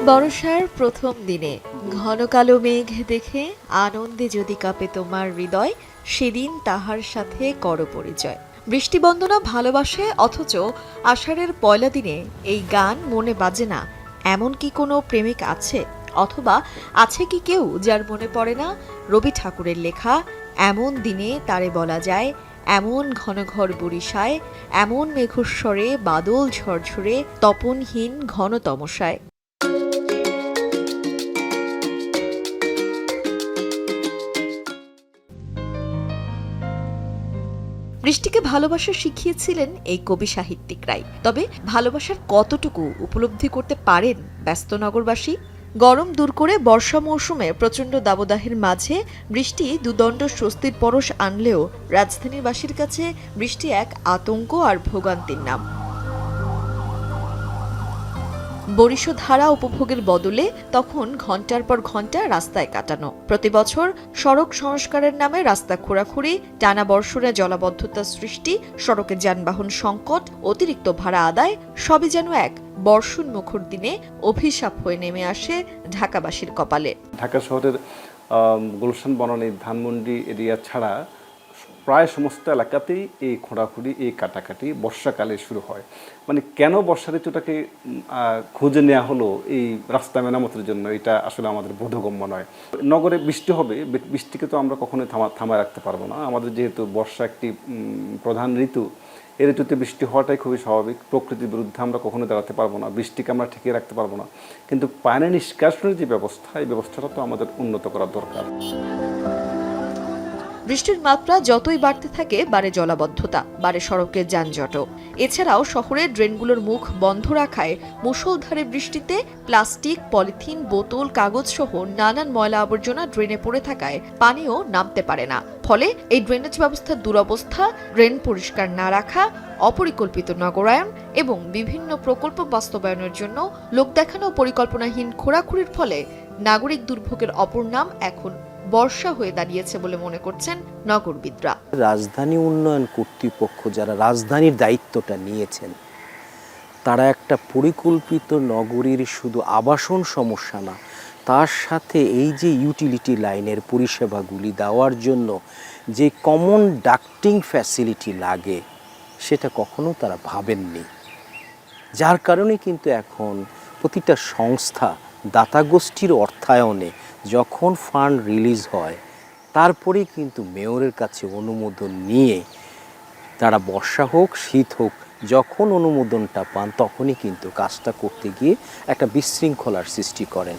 বর্ষার প্রথম দিনে ঘন কালো মেঘ দেখে আনন্দে যদি কাঁপে তোমার হৃদয়, সেদিন তাহার সাথে কর পরিচয়। বৃষ্টি বন্দনা ভালোবাসে, অথচ আষাঢ়ের পয়লা দিনে এই গান মনে বাজে না। এমন কি কোনো প্রেমিক আছে, অথবা আছে কি কেউ যার মনে পড়ে না রবি ঠাকুরের লেখা এমন দিনে তারে বলা যায়, এমন ঘন ঘর বরিশায়, এমন মেঘস্বরে বাদল ঝরঝরে, তপনহীন ঘন তমসায়। বৃষ্টিকে ভালোবাসা শিখিয়েছিলেন এই কবি সাহিত্যিকরাই। তবে ভালোবাসার কতটুকু উপলব্ধি করতে পারেন ব্যস্ত নগরবাসী? গরম দূর করে বর্ষা মৌসুমে প্রচণ্ড দাবদাহের মাঝে বৃষ্টি দুদণ্ড স্বস্তির পরশ আনলেও রাজধানীবাসীর কাছে বৃষ্টি এক আতঙ্ক আর ভোগান্তির নাম। বরিশধারা উপভোগের বদলে তখন ঘণ্টার পর ঘণ্টা রাস্তায় কাটানো। প্রতি বছর সড়ক সংস্কারের নামে রাস্তা খোঁড়াখুড়ি, টানা বর্ষণে জলাবদ্ধতা সৃষ্টি, সড়কে যানবাহন সংকট, অতিরিক্ত ভাড়া আদায়, সবই যেন এক বর্ষণ মুখর দিনে অভিশাপ হয়ে নেমে আসে ঢাকাবাসীর কপালে। ঢাকা শহরের গুলশান বনানী ধানমন্ডি এরিয়া ছাড়া প্রায় সমস্ত এলাকাতেই এই খোঁড়াখুঁড়ি, এই কাটাকাটি বর্ষাকালে শুরু হয়। মানে কেন বর্ষা ঋতুটাকে খুঁজে নেওয়া হলো এই রাস্তা মেরামতের জন্য, এটা আসলে আমাদের বোধগম্য নয়। নগরে বৃষ্টি হবে, বৃষ্টিকে তো আমরা কখনোই থামায় রাখতে পারবো না। আমাদের যেহেতু বর্ষা একটি প্রধান ঋতু, এই ঋতুতে বৃষ্টি হওয়াটাই খুবই স্বাভাবিক। প্রকৃতির বিরুদ্ধে আমরা কখনো দাঁড়াতে পারবো না, বৃষ্টিকে আমরা ঠেকিয়ে রাখতে পারবো না। কিন্তু পানি নিষ্কাশনের যে ব্যবস্থা, এই ব্যবস্থাটা তো আমাদের উন্নত করা দরকার। বৃষ্টির মাত্রা যতই বাড়তে থাকে বাড়ে জলাবদ্ধতা, বাড়ে সড়কের যানজটও। এছাড়াও শহরের ড্রেনগুলোর মুখ বন্ধ রাখায় মুষলধারে বৃষ্টিতে প্লাস্টিক, পলিথিন, বোতল, কাগজ সহ নানান ময়লা আবর্জনা ড্রেনে পড়ে থাকায় পানিও নামতে পারে না। ফলে এই ড্রেনেজ ব্যবস্থার দুরবস্থা, ড্রেন পরিষ্কার না রাখা, অপরিকল্পিত নগরায়ন এবং বিভিন্ন প্রকল্প বাস্তবায়নের জন্য লোক দেখানো পরিকল্পনাহীন খোঁড়াখুঁড়ির ফলে নাগরিক দুর্ভোগের অপর নাম এখন বর্ষা হয়ে দাঁড়িয়েছে বলে মনে করছেন নগরবিদরা। রাজধানী উন্নয়ন কর্তৃপক্ষ যারা রাজধানীর দায়িত্বটা নিয়েছেন, তারা একটা পরিকল্পিত নগরীর শুধু আবাসন সমস্যা না, তার সাথে এই যে ইউটিলিটি লাইনের পরিষেবাগুলি দেওয়ার জন্য যে কমন ডাক্টিং ফ্যাসিলিটি লাগে, সেটা কখনো তারা ভাবেননি। যার কারণে কিন্তু এখন প্রতিটা সংস্থা দাতা গোষ্ঠীর অর্থায়নে যখন ফান্ড রিলিজ হয়, তারপরেই কিন্তু মেয়রের কাছে অনুমোদন নিয়ে তারা বর্ষা হোক শীত হোক, যখন অনুমোদনটা পান তখনই কিন্তু কাজটা করতে গিয়ে একটা বিশৃঙ্খলার সৃষ্টি করেন।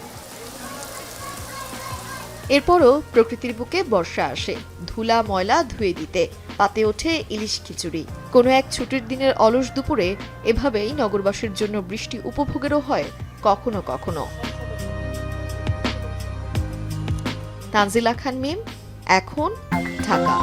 এরপরও প্রকৃতির বুকে বর্ষা আসে ধুলা ময়লা ধুয়ে দিতে, পাতে ওঠে ইলিশ খিচুড়ি। কোনো এক ছুটির দিনের অলস দুপুরে এভাবেই নগরবাসীর জন্য বৃষ্টি উপভোগেরও হয় কখনো কখনো। তানজিলা খান মিম, এখন, ঢাকা।